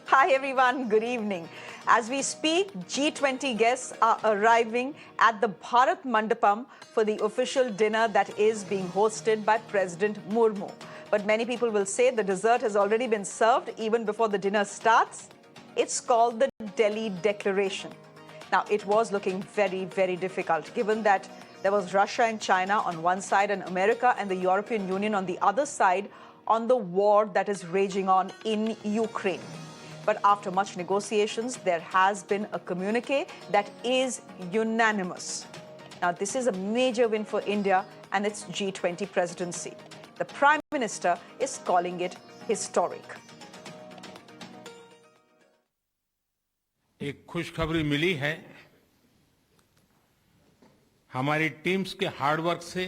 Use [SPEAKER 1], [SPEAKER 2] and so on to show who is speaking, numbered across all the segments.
[SPEAKER 1] Hi everyone, good evening. As we speak, G20 guests are arriving at the Bharat Mandapam for the official dinner that is being hosted by President Murmu. But many people will say the dessert has already been served even before the dinner starts. It's called the Delhi Declaration. Now, it was looking very, very difficult given that there was Russia and China on one side and America and the European Union on the other side on the war that is raging on in Ukraine. But after much negotiations, there has been a communique that is unanimous. Now, this is a major win for India and its G20 presidency. The Prime Minister is calling it historic.
[SPEAKER 2] एक खुशखबरी मिली है हमारी teams के hard work से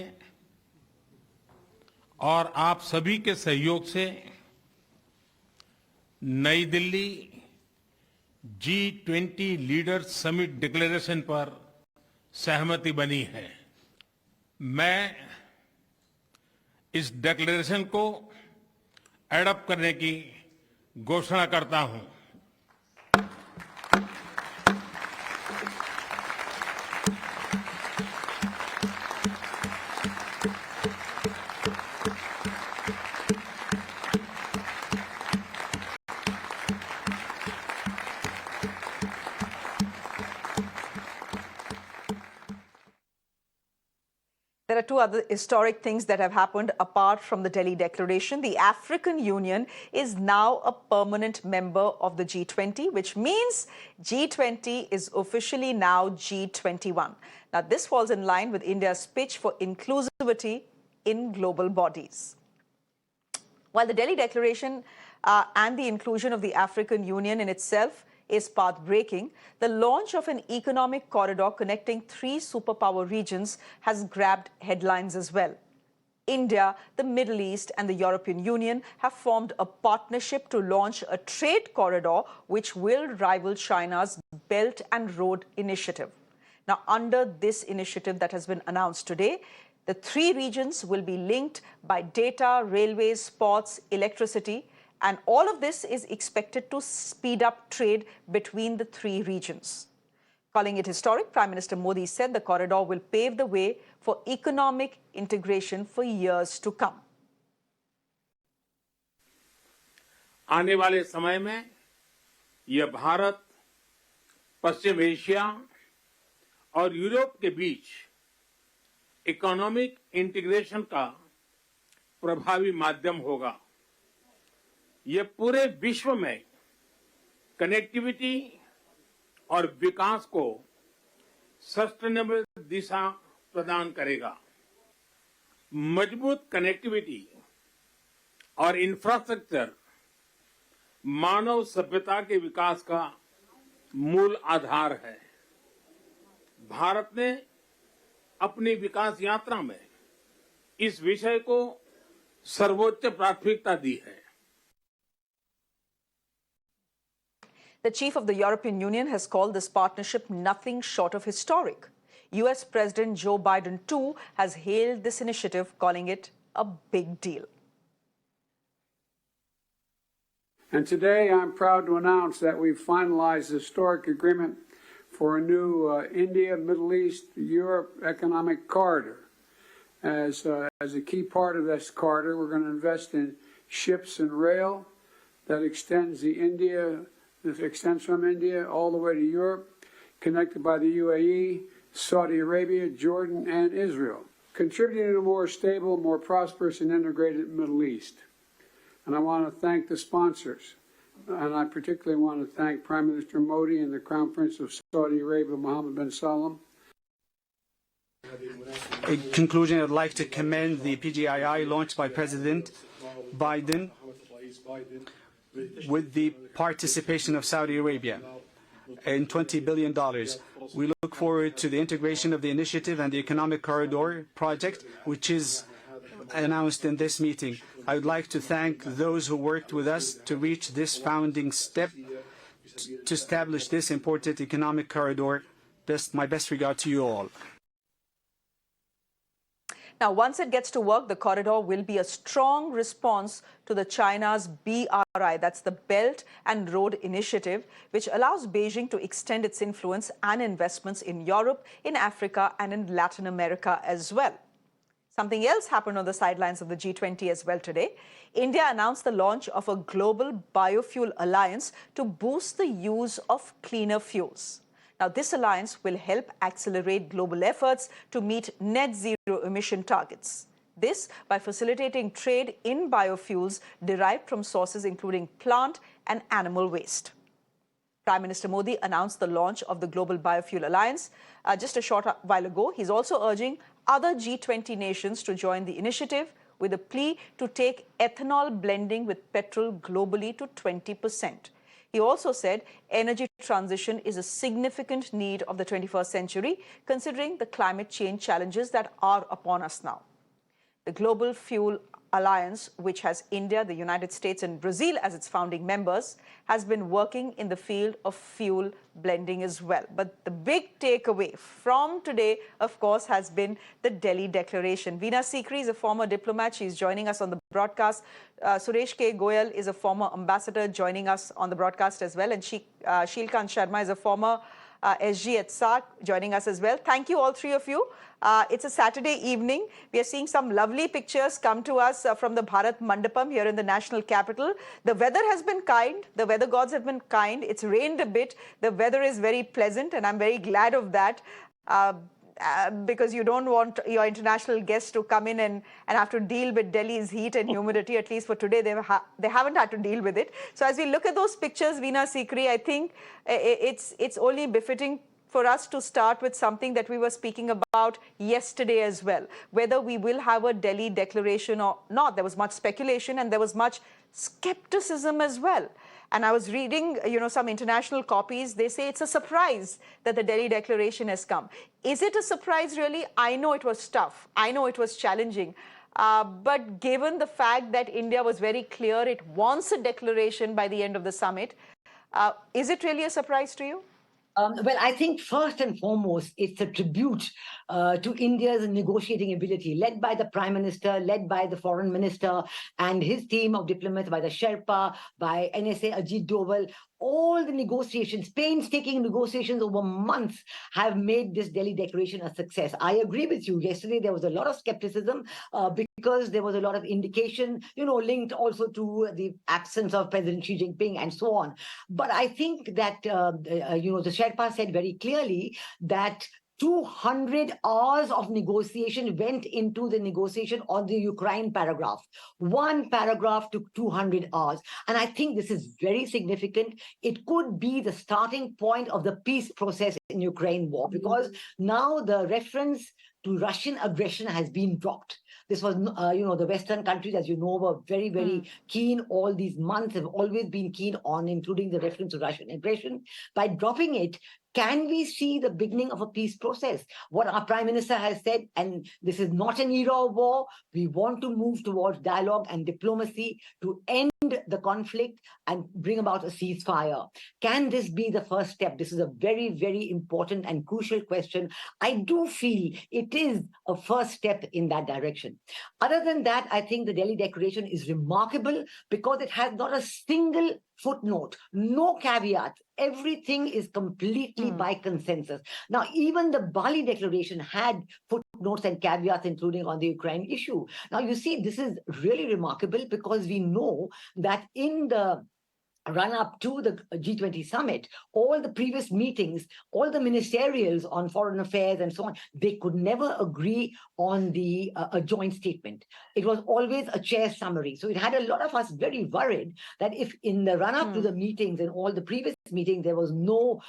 [SPEAKER 2] और आप सभी के सहयोग से नई Delhi G20 leaders summit declaration पर सहमति बनी है। मैं इस डिक्लेरेशन को एडॉप्ट करने की घोषणा करता हूं।
[SPEAKER 1] There are two other historic things that have happened apart from the Delhi Declaration. The African Union is now a permanent member of the G20, which means G20 is officially now G21. Now, this falls in line with India's pitch for inclusivity in global bodies. While the Delhi Declaration and the inclusion of the African Union in itself is path-breaking, the launch of an economic corridor connecting three superpower regions has grabbed headlines as well. India, the Middle East and the European Union have formed a partnership to launch a trade corridor which will rival China's Belt and Road Initiative. Now, under this initiative that has been announced today, the three regions will be linked by data, railways, ports, electricity, and all of this is expected to speed up trade between the three regions. Calling it historic, Prime Minister Modi said the corridor will pave the way for economic integration for years to come.
[SPEAKER 2] आने वाले समय में यह भारत, पश्चिम Asia और Europe के बीच economic integration का प्रभावी माध्यम होगा। ये पूरे विश्व में कनेक्टिविटी और विकास को सस्टेनेबल दिशा प्रदान करेगा। मजबूत कनेक्टिविटी और इंफ्रास्ट्रक्चर मानव सभ्यता के विकास का मूल आधार है। भारत ने अपनी विकास यात्रा में इस विषय को सर्वोच्च प्राथमिकता दी है।
[SPEAKER 1] The chief of the European Union has called this partnership nothing short of historic. US President Joe Biden, too, has hailed this initiative, calling it a big deal.
[SPEAKER 3] And today I'm proud to announce that we've finalized a historic agreement for a new India, Middle East, Europe economic corridor. As a key part of this corridor, we're going to invest in ships and rail that extends from India all the way to Europe, connected by the UAE, Saudi Arabia, Jordan, and Israel, contributing to a more stable, more prosperous, and integrated Middle East. And I want to thank the sponsors, and I particularly want to thank Prime Minister Modi and the Crown Prince of Saudi Arabia, Mohammed bin Salman.
[SPEAKER 4] In conclusion, I'd like to commend the PGII launched by President Biden with the participation of Saudi Arabia in $20 billion. We look forward to the integration of the initiative and the economic corridor project, which is announced in this meeting. I would like to thank those who worked with us to reach this founding step to establish this important economic corridor. My best regard to you all.
[SPEAKER 1] Now, once it gets to work, the corridor will be a strong response to the China's BRI, that's the Belt and Road Initiative, which allows Beijing to extend its influence and investments in Europe, in Africa, and in Latin America as well. Something else happened on the sidelines of the G20 as well today. India announced the launch of a global biofuel alliance to boost the use of cleaner fuels. Now, this alliance will help accelerate global efforts to meet net zero emission targets. This by facilitating trade in biofuels derived from sources including plant and animal waste. Prime Minister Modi announced the launch of the Global Biofuel Alliance just a short while ago. He's also urging other G20 nations to join the initiative with a plea to take ethanol blending with petrol globally to 20%. He also said energy transition is a significant need of the 21st century, considering the climate change challenges that are upon us now. The Global Fuel Alliance, which has India, the United States, and Brazil as its founding members, has been working in the field of fuel blending as well. But the big takeaway from today, of course, has been the Delhi Declaration. Veena Sikri is a former diplomat. She's joining us on the broadcast. Suresh K. Goyal is a former ambassador joining us on the broadcast as well. And Shilkant Sharma is a former SG at SARC joining us as well. Thank you, all three of you. It's a Saturday evening. We are seeing some lovely pictures come to us from the Bharat Mandapam here in the national capital. The weather has been kind. The weather gods have been kind. It's rained a bit. The weather is very pleasant, and I'm very glad of that. Because you don't want your international guests to come in and have to deal with Delhi's heat and humidity. At least for today, they haven't had to deal with it. So as we look at those pictures, Veena Sikri, I think it's only befitting for us to start with something that we were speaking about yesterday as well. Whether we will have a Delhi declaration or not, there was much speculation and there was much skepticism as well. And I was reading, some international copies. They say it's a surprise that the Delhi Declaration has come. Is it a surprise, really? I know it was tough. I know it was challenging. But given the fact that India was very clear it wants a declaration by the end of the summit, is it really a surprise to you?
[SPEAKER 5] Well, I think first and foremost, it's a tribute to India's negotiating ability, led by the Prime Minister, led by the Foreign Minister and his team of diplomats, by the Sherpa, by NSA Ajit Doval. All the negotiations, painstaking negotiations over months, have made this Delhi Declaration a success. I agree with you. Yesterday, there was a lot of skepticism because there was a lot of indication, linked also to the absence of President Xi Jinping and so on. But I think that, the Sherpa said very clearly that 200 hours of negotiation went into the negotiation on the Ukraine paragraph. One paragraph took 200 hours. And I think this is very significant. It could be the starting point of the peace process in Ukraine war, because now the reference to Russian aggression has been dropped. This was, the Western countries, as you know, were very, very keen all these months, have always been keen on including the reference to Russian aggression. By dropping it, can we see the beginning of a peace process? What our Prime Minister has said, and this is not an era of war, we want to move towards dialogue and diplomacy to end the conflict and bring about a ceasefire. Can this be the first step? This is a very, very important and crucial question. I do feel it is a first step in that direction. Other than that, I think the Delhi Declaration is remarkable because it has not a single footnote, no caveat. Everything is completely by consensus. Now, even the Bali Declaration had footnotes and caveats, including on the Ukraine issue. Now, you see, this is really remarkable because we know that in the run-up to the G20 Summit, all the previous meetings, all the ministerials on foreign affairs and so on, they could never agree on a joint statement. It was always a chair summary. So it had a lot of us very worried that if in the run-up to the meetings and all the previous meetings, there was no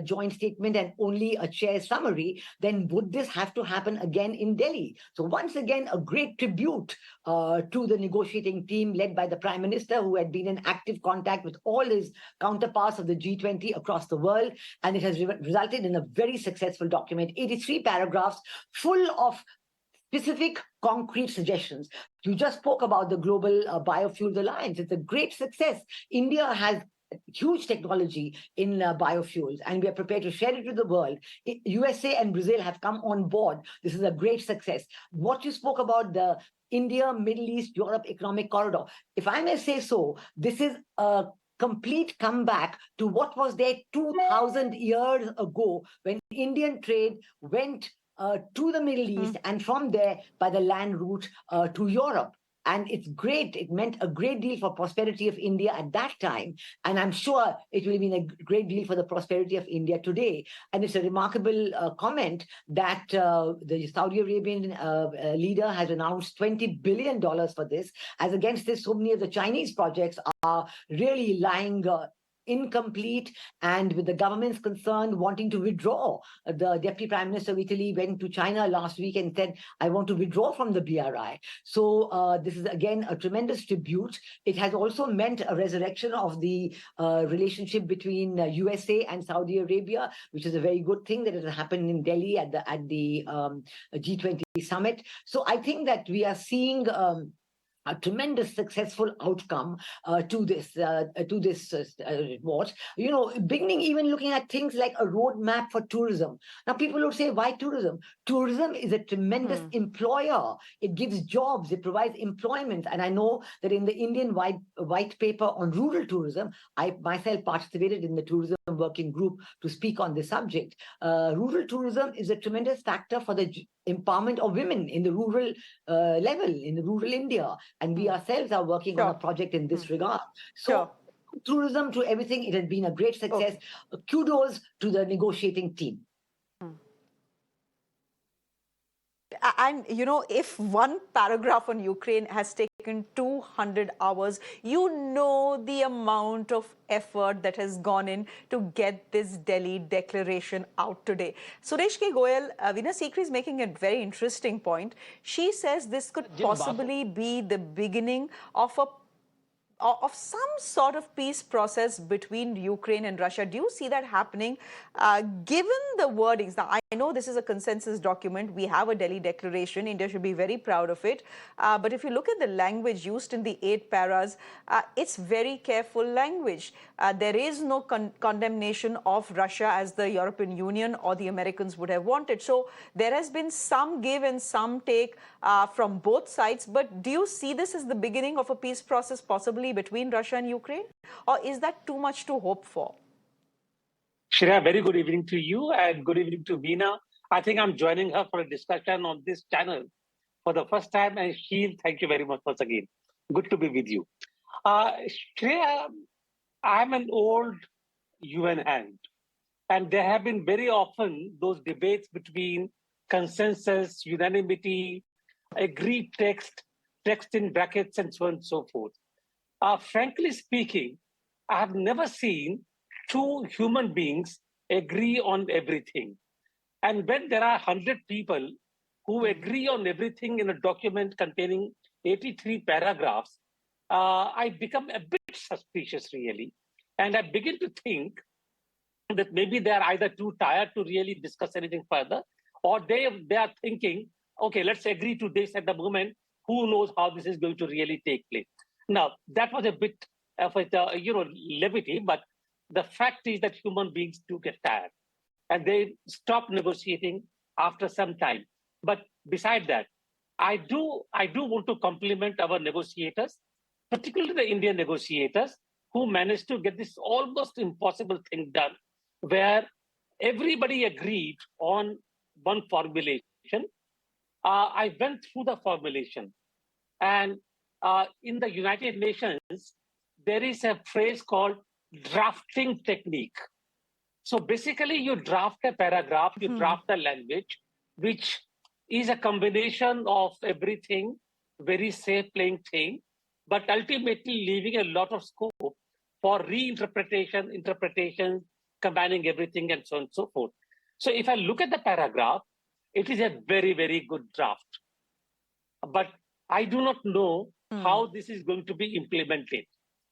[SPEAKER 5] joint statement and only a chair summary, then would this have to happen again in Delhi? So once again, a great tribute to the negotiating team led by the Prime Minister, who had been in active contact with all his counterparts of the G20 across the world. And it has resulted in a very successful document, 83 paragraphs full of specific, concrete suggestions. You just spoke about the Global Biofuels Alliance. It's a great success. India has huge technology in biofuels, and we are prepared to share it with the world. USA and Brazil have come on board. This is a great success. What you spoke about, the India, Middle East, Europe economic corridor, if I may say so, this is a complete comeback to what was there 2,000 years ago when Indian trade went to the Middle East and from there by the land route to Europe. And it's great. It meant a great deal for prosperity of India at that time. And I'm sure it will mean a great deal for the prosperity of India today. And it's a remarkable comment that the Saudi Arabian leader has announced $20 billion for this. As against this, so many of the Chinese projects are really lying incomplete, and with the government's concerned wanting to withdraw. The Deputy Prime Minister of Italy went to China last week and said, I want to withdraw from the BRI. So this is again a tremendous tribute. It has also meant a resurrection of the relationship between USA and Saudi Arabia, which is a very good thing that has happened in Delhi at the G20 Summit. So I think that we are seeing a tremendous successful outcome to this what, you know, beginning even looking at things like a roadmap for tourism. Now people would say, why tourism? Tourism is a tremendous employer. It gives jobs, it provides employment. And I know that in the Indian white paper on rural tourism, I myself participated in the tourism working group to speak on this subject. Rural tourism is a tremendous factor for the empowerment of women in the rural level, in the rural India. And we ourselves are working on a project in this regard. So tourism to everything, it has been a great success. Kudos to the negotiating team.
[SPEAKER 1] And, you know, if one paragraph on Ukraine has taken 200 hours, you know the amount of effort that has gone in to get this Delhi declaration out today. Suresh K. Goyal, Veena Sikri is making a very interesting point. She says this could possibly be the beginning of some sort of peace process between Ukraine and Russia. Do you see that happening? Given the wordings, now I know this is a consensus document. We have a Delhi declaration. India should be very proud of it. But if you look at the language used in the 8 paras, it's very careful language. There is no condemnation of Russia as the European Union or the Americans would have wanted. So there has been some give and some take from both sides. But do you see this as the beginning of a peace process possibly between Russia and Ukraine? Or is that too much to hope for?
[SPEAKER 6] Shreya, very good evening to you and good evening to Veena. I think I'm joining her for a discussion on this channel for the first time. And Sheel, thank you very much once again. Good to be with you. Shreya, I'm an old UN hand. And there have been very often those debates between consensus, unanimity, agreed text, text in brackets, and so on and so forth. Frankly speaking, I have never seen two human beings agree on everything. And when there are 100 people who agree on everything in a document containing 83 paragraphs, I become a bit suspicious, really. And I begin to think that maybe they're either too tired to really discuss anything further, or they are thinking, okay, let's agree to this at the moment. Who knows how this is going to really take place? Now, that was a bit of levity, but the fact is that human beings do get tired and they stop negotiating after some time. But beside that, I do want to compliment our negotiators, particularly the Indian negotiators, who managed to get this almost impossible thing done, where everybody agreed on one formulation. I went through the formulation, and in the United Nations, there is a phrase called drafting technique. So basically, you draft a paragraph, you draft a language, which is a combination of everything, very safe playing thing, but ultimately leaving a lot of scope for reinterpretation, interpretation, combining everything, and so on and so forth. So if I look at the paragraph, it is a very, very good draft. But I do not know how this is going to be implemented,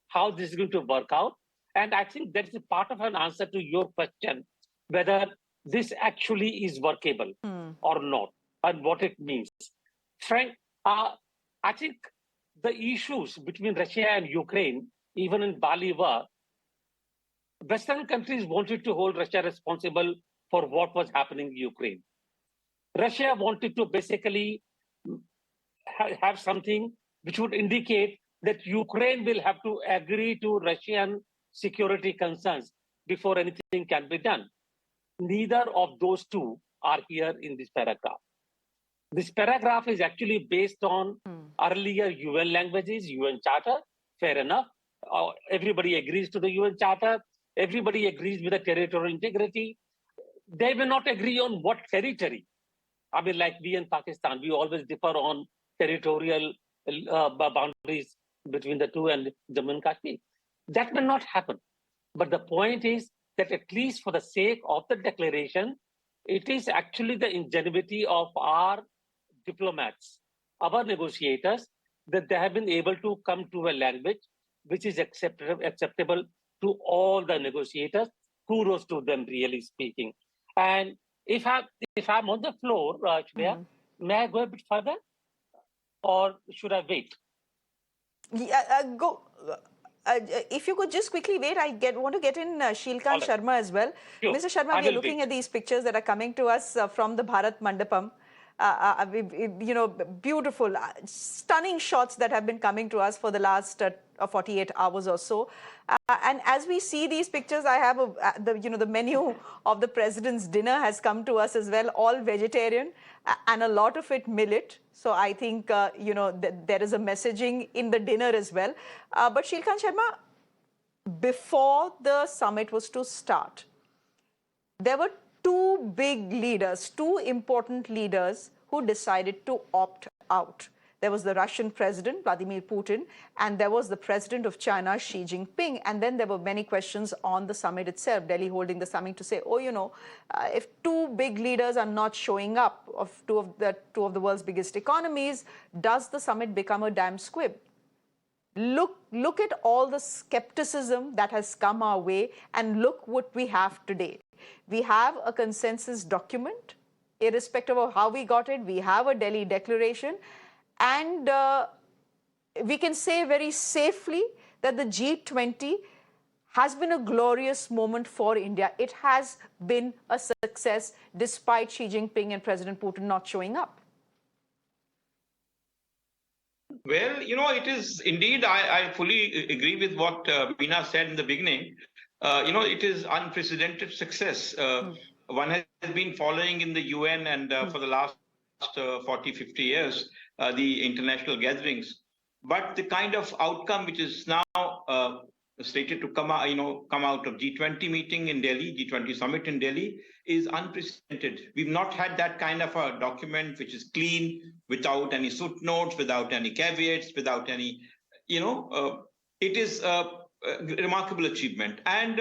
[SPEAKER 6] how this is going to work out. And I think that is a part of an answer to your question, whether this actually is workable or not, and what it means. Frank, I think the issues between Russia and Ukraine, even in Bali, were Western countries wanted to hold Russia responsible for what was happening in Ukraine. Russia wanted to basically have something which would indicate that Ukraine will have to agree to Russian security concerns before anything can be done. Neither of those two are here in this paragraph. This paragraph is actually based on earlier UN languages, UN Charter, fair enough. Everybody agrees to the UN Charter. Everybody agrees with the territorial integrity. They may not agree on what territory. I mean, like we in Pakistan, we always differ on territorial boundaries between the two and Jammu and Kashmir. That may not happen. But the point is that at least for the sake of the declaration, it is actually the ingenuity of our diplomats, our negotiators, that they have been able to come to a language which is acceptable to all the negotiators. Kudos to them, really speaking. And if I'm on the floor, Shreya, may I go a bit further, or should I wait?
[SPEAKER 1] Yeah, go. If you could just quickly wait, want to get in Shilkan Sharma as well.
[SPEAKER 6] Sure.
[SPEAKER 1] Mr. Sharma, we are looking at these pictures that are coming to us from the Bharat Mandapam. Beautiful, stunning shots that have been coming to us for the last 48 hours or so. And as we see these pictures, I have the menu of the president's dinner has come to us as well, all vegetarian and a lot of it millet. So I think, there is a messaging in the dinner as well. But Shilkan Sharma, before the summit was to start, there were two big leaders, two important leaders who decided to opt out. There was the Russian president, Vladimir Putin, and there was the president of China, Xi Jinping. And then there were many questions on the summit itself, Delhi holding the summit to say, if two big leaders are not showing up of two of the world's biggest economies, does the summit become a damn squib? Look at all the skepticism that has come our way, and look what we have today. We have a consensus document, irrespective of how we got it. We have a Delhi declaration, and we can say very safely that the G20 has been a glorious moment for India. It has been a success despite Xi Jinping and President Putin not showing up.
[SPEAKER 7] Well, it is indeed, I fully agree with what Veena said in the beginning. It is unprecedented success. One has been following in the UN and for the last 40, 50 years, the international gatherings. But the kind of outcome which is now stated to come out of G20 meeting in Delhi, G20 Summit in Delhi, is unprecedented. We've not had that kind of a document which is clean, without any footnotes, without any caveats, without any, it is a remarkable achievement. And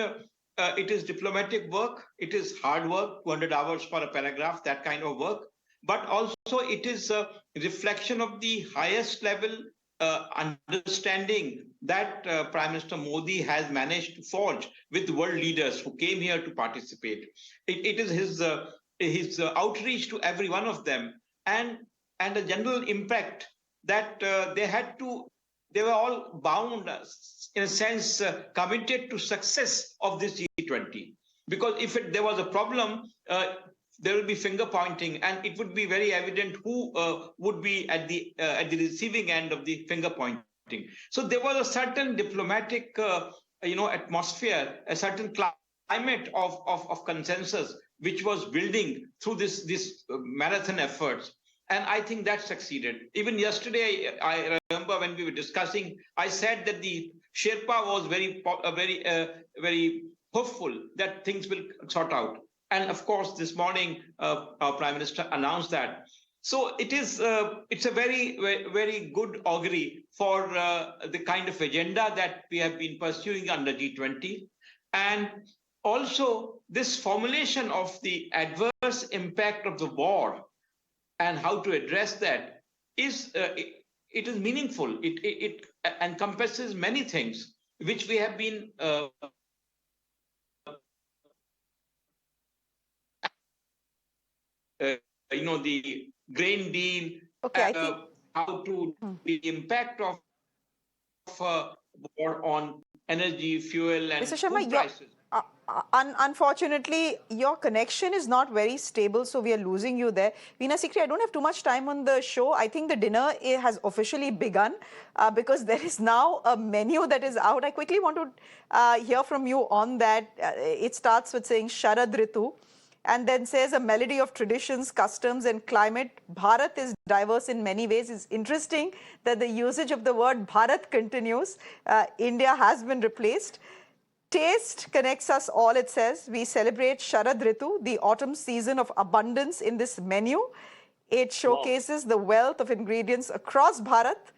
[SPEAKER 7] it is diplomatic work. It is hard work, 200 hours for a paragraph, that kind of work. But also it is a reflection of the highest level understanding that Prime Minister Modi has managed to forge with world leaders who came here to participate. It is his outreach to every one of them, and a general impact that they were all bound, in a sense, committed to success of this G20. Because if there was a problem, there will be finger pointing, and it would be very evident who would be at the receiving end of the finger pointing. So there was a certain diplomatic, atmosphere, a certain climate of consensus which was building through this marathon efforts, and I think that succeeded. Even yesterday, I remember when we were discussing, I said that the Sherpa was very hopeful that things will sort out. And of course, this morning, our Prime Minister announced that. So it's a very, very good augury for the kind of agenda that we have been pursuing under G20. And also this formulation of the adverse impact of the war and how to address that is it is meaningful. It encompasses many things which we have been the grain deal, how to the impact of war on energy, fuel, and
[SPEAKER 1] Mr. Sharma,
[SPEAKER 7] food prices.
[SPEAKER 1] Unfortunately, your connection is not very stable, so we are losing you there. Veena Sikri, I don't have too much time on the show. I think the dinner has officially begun because there is now a menu that is out. I quickly want to hear from you on that. It starts with saying Sharad Ritu and then says a melody of traditions, customs and climate. Bharat is diverse in many ways. It's interesting that the usage of the word Bharat continues. India has been replaced. Taste connects us all, it says. We celebrate Sharad Ritu, the autumn season of abundance in this menu. It showcases the wealth of ingredients across Bharat,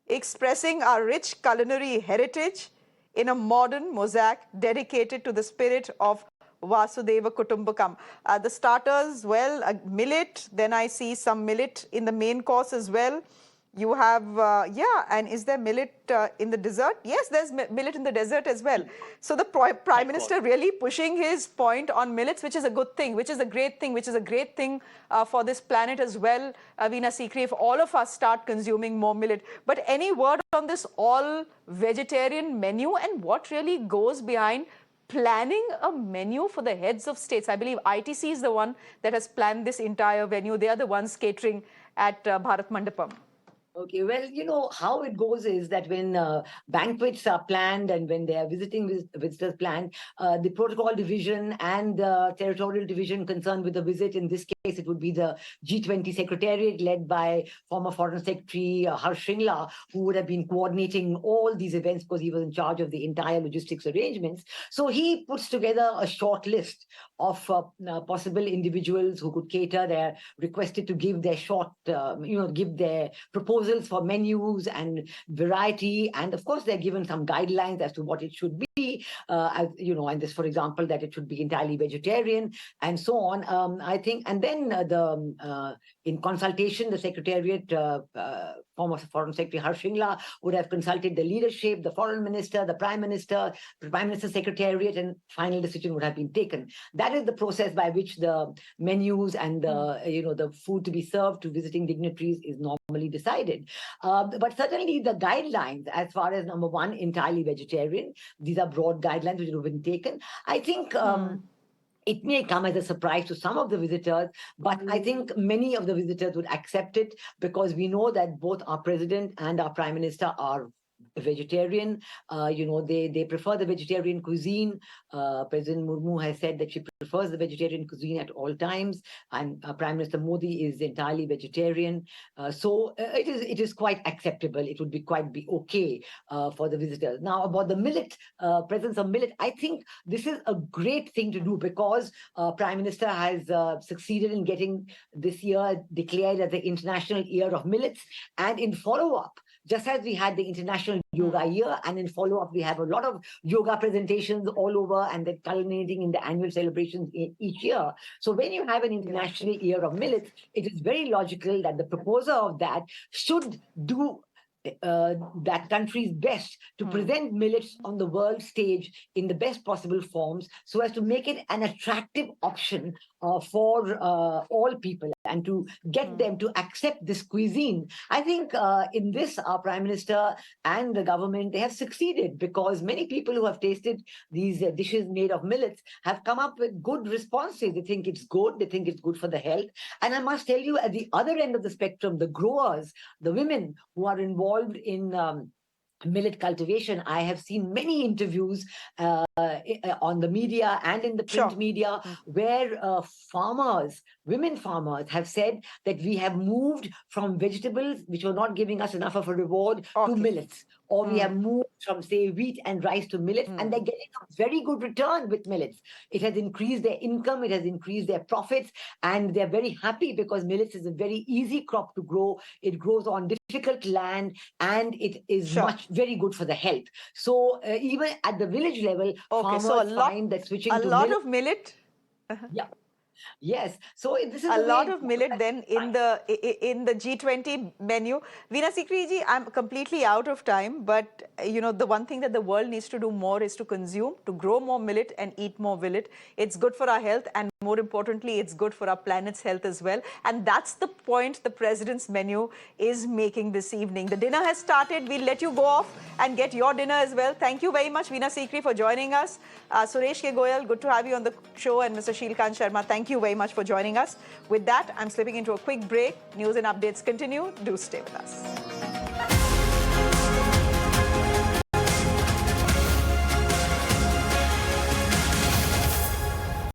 [SPEAKER 1] expressing our rich culinary heritage in a modern mosaic dedicated to the spirit of Vasudeva Kutumbakam. The starters, well, millet. Then I see some millet in the main course as well. You have, and is there millet in the dessert? Yes, there's millet in the dessert as well. So the Prime Minister really pushing his point on millets, which is a good thing, which is a great thing, which is a great thing for this planet as well, Veena Sikri, if all of us start consuming more millet. But any word on this all-vegetarian menu and what really goes behind planning a menu for the heads of states? I believe ITC is the one that has planned this entire venue. They are the ones catering at Bharat Mandapam.
[SPEAKER 5] Okay, well, you know, how it goes is that when banquets are planned and when they are visiting visitors planned, the protocol division and the territorial division concerned with the visit, in this case, it would be the G20 Secretariat led by former Foreign Secretary Harsh Shringla, who would have been coordinating all these events because he was in charge of the entire logistics arrangements. So he puts together a short list of possible individuals who could cater. They're requested to give their give their proposals for menus and variety, and of course they're given some guidelines as to what it should be, and this, for example, that it should be entirely vegetarian and so on. I think, and then in consultation, the Secretariat, former Foreign Secretary Harsh Shringla would have consulted the leadership, the Foreign Minister, the Prime Minister Secretariat, and final decision would have been taken. That is the process by which the menus and the food to be served to visiting dignitaries is normally decided. But certainly the guidelines, as far as number one, entirely vegetarian, these are broad guidelines which have been taken. I think it may come as a surprise to some of the visitors, but I think many of the visitors would accept it because we know that both our president and our prime minister are vegetarian. They prefer the vegetarian cuisine. President Murmu has said that she prefers the vegetarian cuisine at all times, and Prime Minister Modi is entirely vegetarian. So it is quite acceptable. It would be okay for the visitors. Now, about the millet, presence of millet, I think this is a great thing to do because Prime Minister has succeeded in getting this year declared as the International Year of Millets, and in follow-up, just as we had the International Yoga Year, and in follow-up, we have a lot of yoga presentations all over, and they're culminating in the annual celebrations each year. So when you have an International Year of Millets, it is very logical that the proposer of that should do that country's best to present millets on the world stage in the best possible forms so as to make it an attractive option for all people and to get them to accept this cuisine. I think in this, our Prime Minister and the government, they have succeeded because many people who have tasted these dishes made of millets have come up with good responses. They think it's good. They think it's good for the health. And I must tell you, at the other end of the spectrum, the growers, the women who are involved in millet cultivation, I have seen many interviews on the media and in the print media where women farmers have said that we have moved from vegetables which were not giving us enough of a reward to millets, or we have moved from, say, wheat and rice to millets, and they're getting a very good return with millets. It has increased their income, it has increased their profits, and they're very happy because millets is a very easy crop to grow. It grows on difficult land, and it is very good for the health. So even at the village level, farmers find that switching to
[SPEAKER 1] lot of millet.
[SPEAKER 5] Yes, so this is
[SPEAKER 1] a lot of millet then in the G20 menu. Veena Sikri ji, I'm completely out of time, but the one thing that the world needs to do more is to grow more millet and eat more millet. It's good for our health and more importantly, it's good for our planet's health as well. And that's the point the president's menu is making this evening. The dinner has started. We'll let you go off and get your dinner as well. Thank you very much, Veena Sikri, for joining us. Suresh K. Goyal, good to have you on the show. And Mr. Shilkant Sharma, thank you very much for joining us. With that, I'm slipping into a quick break. News and updates continue. Do stay with us.